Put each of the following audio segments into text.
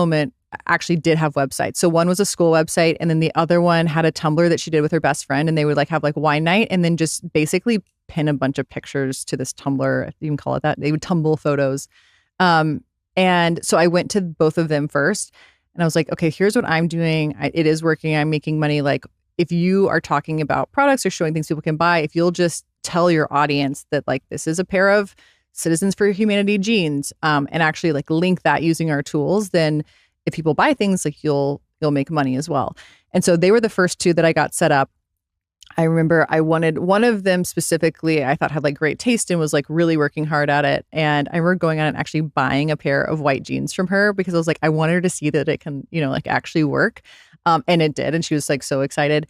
moment actually did have websites. So one was a school website, and then the other one had a Tumblr that she did with her best friend, and they would like have like wine night and then just basically pin a bunch of pictures to this Tumblr, if you can call it that. They would tumble photos. And so I went to both of them first, and I was like, okay, here's what I'm doing. It is working. I'm making money. Like, if you are talking about products or showing things people can buy, if you'll just tell your audience that like this is a pair of Citizens for Humanity jeans, and actually like link that using our tools, then if people buy things, like you'll make money as well. And so they were the first two that I got set up. I remember I wanted one of them specifically, I thought had like great taste and was like really working hard at it. And I remember going on and actually buying a pair of white jeans from her because I was like, I wanted her to see that it can, like actually work. And it did. And she was like so excited.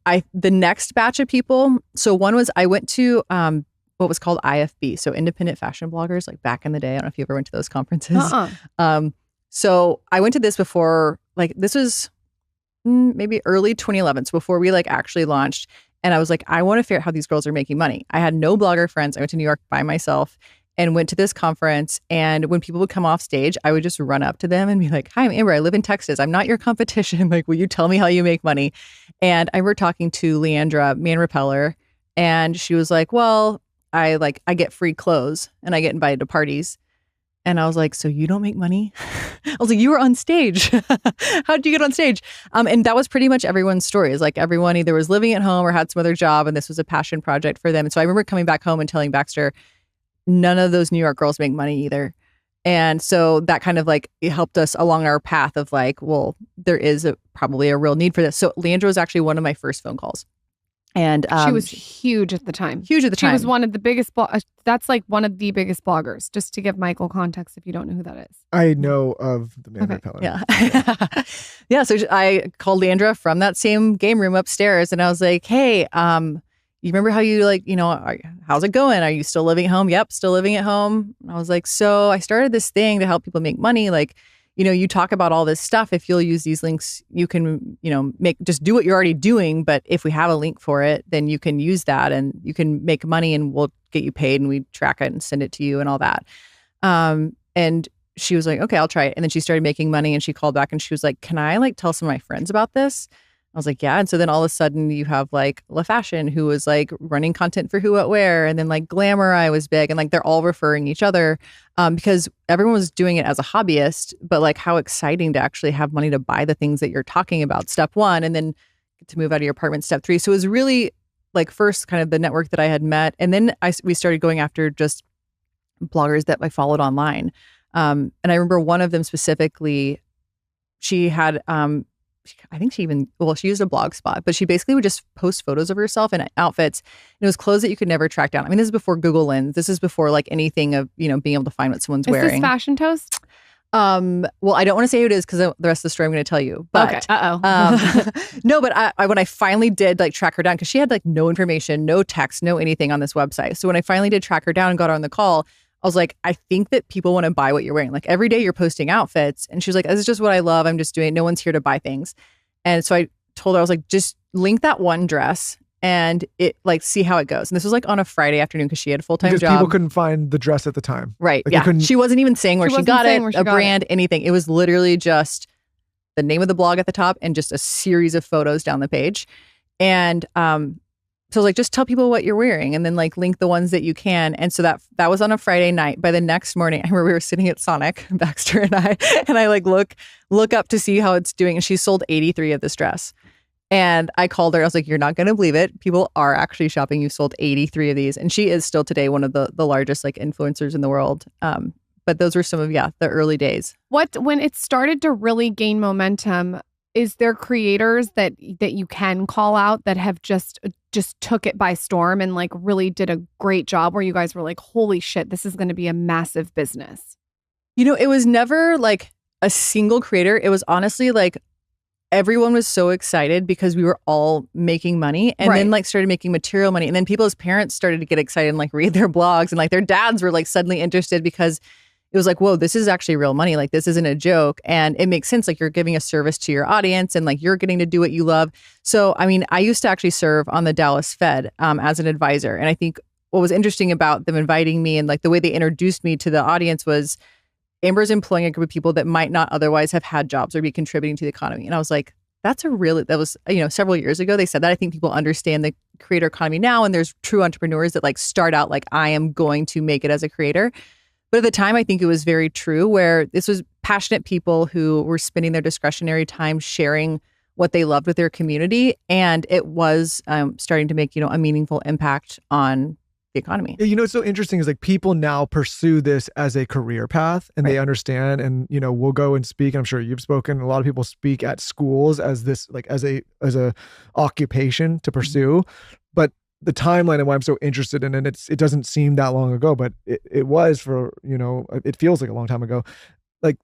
The next batch of people. So one was I went to what was called IFB. So independent fashion bloggers, like back in the day. I don't know if you ever went to those conferences. So I went to this before, like this was maybe early 2011. So before we like actually launched. And I was like, I want to figure out how these girls are making money. I had no blogger friends. I went to New York by myself and went to this conference. And when people would come off stage, I would just run up to them and be like, hi, I'm Amber. I live in Texas. I'm not your competition. Like, will you tell me how you make money? And I remember talking to Leandra, Man Repeller, and she was like, well, I get free clothes and I get invited to parties. And I was like, so you don't make money? I was like, you were on stage. How did you get on stage? And that was pretty much everyone's story. Is like everyone either was living at home or had some other job, and this was a passion project for them. And so I remember coming back home and telling Baxter, none of those New York girls make money either. And so that kind of like it helped us along our path of like, well, there is probably a real need for this. So Leandra was actually one of my first phone calls. And she was huge at the time. Huge at the time. She was one of the biggest. That's like one of the biggest bloggers. Just to give Michael context, if you don't know who that is. I know of the Man Repeller. Yeah, yeah. So I called Leandra from that same game room upstairs, and I was like, "Hey, you remember how you how's it going? Are you still living at home?" "Yep, still living at home." And I was like, "So I started this thing to help people make money. Like, you talk about all this stuff. If you'll use these links, you can, just do what you're already doing. But if we have a link for it, then you can use that and you can make money and we'll get you paid and we track it and send it to you and all that." And she was like, "Okay, I'll try it." And then she started making money and she called back and she was like, "Can I tell some of my friends about this?" I was like, "Yeah." And so then all of a sudden you have La Fashion, who was running content for Who What Wear, and then Glamour I was big, and they're all referring each other because everyone was doing it as a hobbyist, but how exciting to actually have money to buy the things that you're talking about, step one, and then get to move out of your apartment, step three. So it was really first kind of the network that I had met, and then we started going after just bloggers that I followed online. And I remember one of them specifically, she had I think she used a blog spot, but she basically would just post photos of herself in outfits. And it was clothes that you could never track down. I mean, this is before Google Lens. This is before anything of, being able to find what someone's wearing. Is this Fashion Toast? Well, I don't want to say who it is because the rest of the story I'm going to tell you. But, okay. No, but when I finally did track her down, because she had no information, no text, no anything on this website. So when I finally did track her down and got her on the call, I was like, I think that people want to buy what you're wearing. Every day you're posting outfits. And she was like, this is just what I love. I'm just doing it. No one's here to buy things. And so I told her, I was like, just link that one dress and it see how it goes. And this was on a Friday afternoon because she had a full-time job. Because people couldn't find the dress at the time. Right. Yeah. She wasn't even saying where she got it, a brand, anything. It was literally just the name of the blog at the top and just a series of photos down the page. And so I was like, just tell people what you're wearing and then link the ones that you can. And so that was on a Friday night. By the next morning, I remember we were sitting at Sonic, Baxter and I look up to see how it's doing. And she sold 83 of this dress. And I called her. I was like, you're not going to believe it. People are actually shopping. You sold 83 of these. And she is still today one of the largest influencers in the world. But those were some of, the early days. When it started to really gain momentum, is there creators that you can call out that have just took it by storm and really did a great job where you guys were like, holy shit, this is going to be a massive business? It was never a single creator. It was honestly everyone was so excited because we were all making money and then started making material money. And then people's parents started to get excited and read their blogs and their dads were suddenly interested because it was whoa, this is actually real money. This isn't a joke. And it makes sense. You're giving a service to your audience and you're getting to do what you love. So, I mean, I used to actually serve on the Dallas Fed as an advisor. And I think what was interesting about them inviting me and the way they introduced me to the audience was Amber's employing a group of people that might not otherwise have had jobs or be contributing to the economy. And I was like, that was, several years ago they said that. I think people understand the creator economy now, and there's true entrepreneurs that like start out like, I am going to make it as a creator. But at the time, I think it was very true, where this was passionate people who were spending their discretionary time sharing what they loved with their community. And it was starting to make, a meaningful impact on the economy. Yeah, what's so interesting is like people now pursue this as a career path, and they understand, and we'll go and speak, and I'm sure you've spoken, a lot of people speak at schools as this like as a occupation to pursue. But the timeline and why I'm so interested in it, it doesn't seem that long ago, but it was for, it feels like a long time ago. Like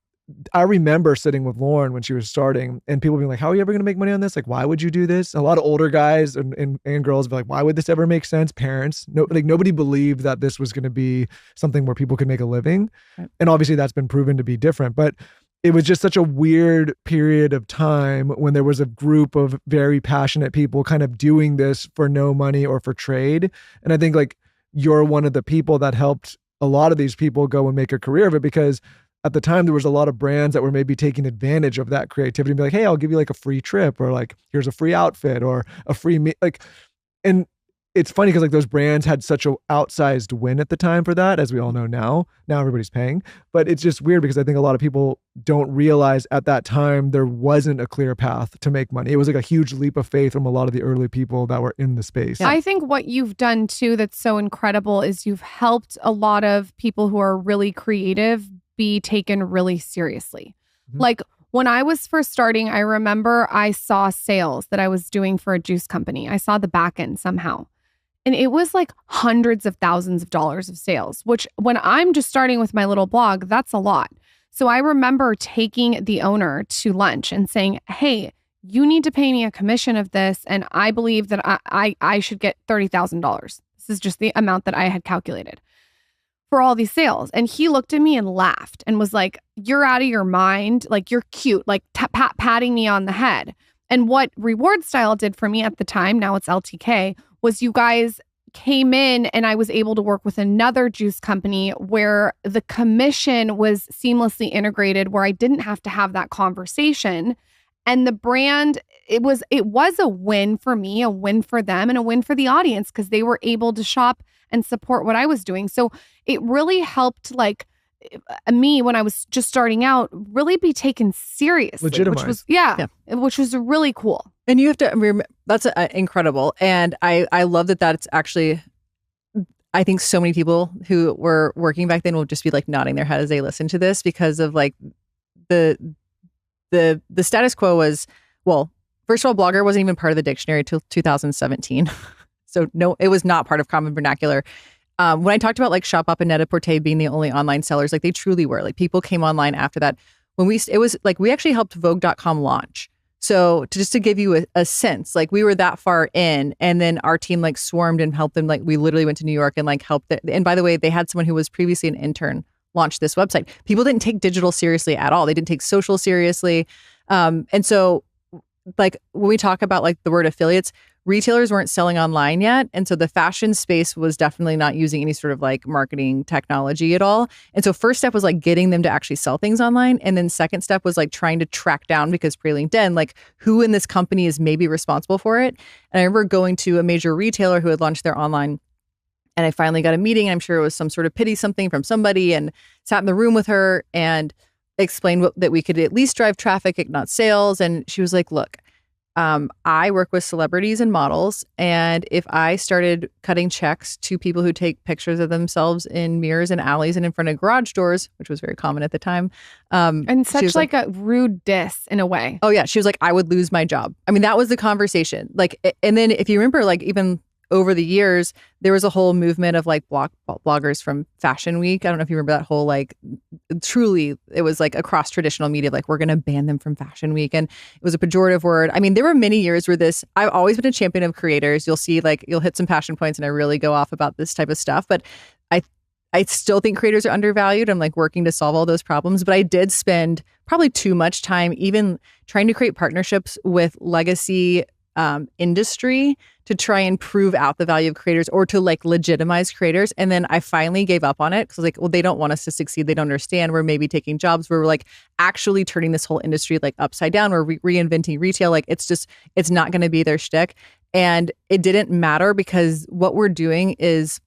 I remember sitting with Lauren when she was starting, and people being like, how are you ever going to make money on this? Like, why would you do this? And a lot of older guys and girls be like, why would this ever make sense? Parents, nobody believed that this was going to be something where people could make a living. Right. And obviously that's been proven to be different, but it was just such a weird period of time when there was a group of very passionate people kind of doing this for no money or for trade. And I think like you're one of the people that helped a lot of these people go and make a career of it, because at the time there was a lot of brands that were maybe taking advantage of that creativity and be like, hey, I'll give you like a free trip, or like, here's a free outfit or a free and it's funny because like those brands had such an outsized win at the time for that, as we all know now. Now everybody's paying, but it's just weird because I think a lot of people don't realize at that time there wasn't a clear path to make money. It was like a huge leap of faith from a lot of the early people that were in the space. Yeah. I think what you've done too that's so incredible is you've helped a lot of people who are really creative be taken really seriously. Mm-hmm. Like when I was first starting, I remember I saw sales that I was doing for a juice company. I saw the back end somehow. And it was like hundreds of thousands of dollars of sales, which when I'm just starting with my little blog, that's a lot. So I remember taking the owner to lunch and saying, hey, you need to pay me a commission of this. And I believe that I should get $30,000. This is just the amount that I had calculated for all these sales. And he looked at me and laughed and was like, you're out of your mind. Like, you're cute, like patting me on the head. And what Reward Style did for me at the time, now it's LTK, was you guys came in and I was able to work with another juice company where the commission was seamlessly integrated, where I didn't have to have that conversation. And the brand, it was a win for me, a win for them, and a win for the audience, because they were able to shop and support what I was doing. So it really helped like me when I was just starting out really be taken seriously, legitimized. Which was which was really cool. And you have to remember, that's incredible. And I love that that's actually, I think so many people who were working back then will just be like nodding their head as they listen to this, because of like the status quo was, well, first of all, blogger wasn't even part of the dictionary till 2017. So no, it was not part of common vernacular. When I talked about like Shop Up and Net-a-Porter being the only online sellers, like they truly were. Like people came online after that. It was like we actually helped Vogue.com launch. So just to give you a sense, like we were that far in, and then our team like swarmed and helped them. Like we literally went to New York and like helped. And by the way, they had someone who was previously an intern launch this website. People didn't take digital seriously at all. They didn't take social seriously. And so like when we talk about like the word affiliates, retailers weren't selling online yet. And so the fashion space was definitely not using any sort of like marketing technology at all. And so first step was like getting them to actually sell things online. And then second step was like trying to track down, because pre-LinkedIn, like who in this company is maybe responsible for it. And I remember going to a major retailer who had launched their online, and I finally got a meeting. I'm sure it was some sort of pity something from somebody, and sat in the room with her and explained that we could at least drive traffic, if not sales. And she was like, look, I work with celebrities and models, and if I started cutting checks to people who take pictures of themselves in mirrors and alleys and in front of garage doors, which was very common at the time, and such like a rude diss in a way. Oh yeah, she was like, I would lose my job. I mean, that was the conversation. Like, and then if you remember, like even over the years, there was a whole movement of like bloggers from Fashion Week. I don't know if you remember that whole like, truly, it was like across traditional media, like we're going to ban them from Fashion Week. And it was a pejorative word. I mean, there were many years where I've always been a champion of creators. You'll see like, you'll hit some passion points and I really go off about this type of stuff. But I still think creators are undervalued. I'm like working to solve all those problems. But I did spend probably too much time even trying to create partnerships with legacy industry to try and prove out the value of creators or to like legitimize creators. And then I finally gave up on it because like, well, they don't want us to succeed. They don't understand. We're maybe taking jobs. We're like actually turning this whole industry like upside down. We're reinventing retail. Like it's not going to be their shtick. And it didn't matter because what we're doing is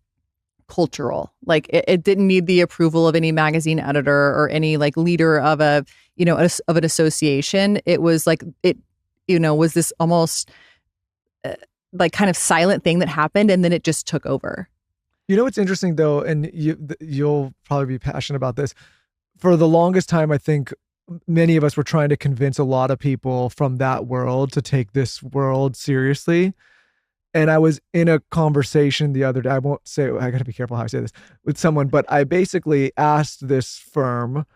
cultural. Like it didn't need the approval of any magazine editor or any like leader of of an association. It was like, it, was this almost like kind of silent thing that happened. And then it just took over. You know, what's interesting though, and you'll probably be passionate about this. For the longest time, I think many of us were trying to convince a lot of people from that world to take this world seriously. And I was in a conversation the other day, I won't say, I got to be careful how I say this, with someone, but I basically asked this firm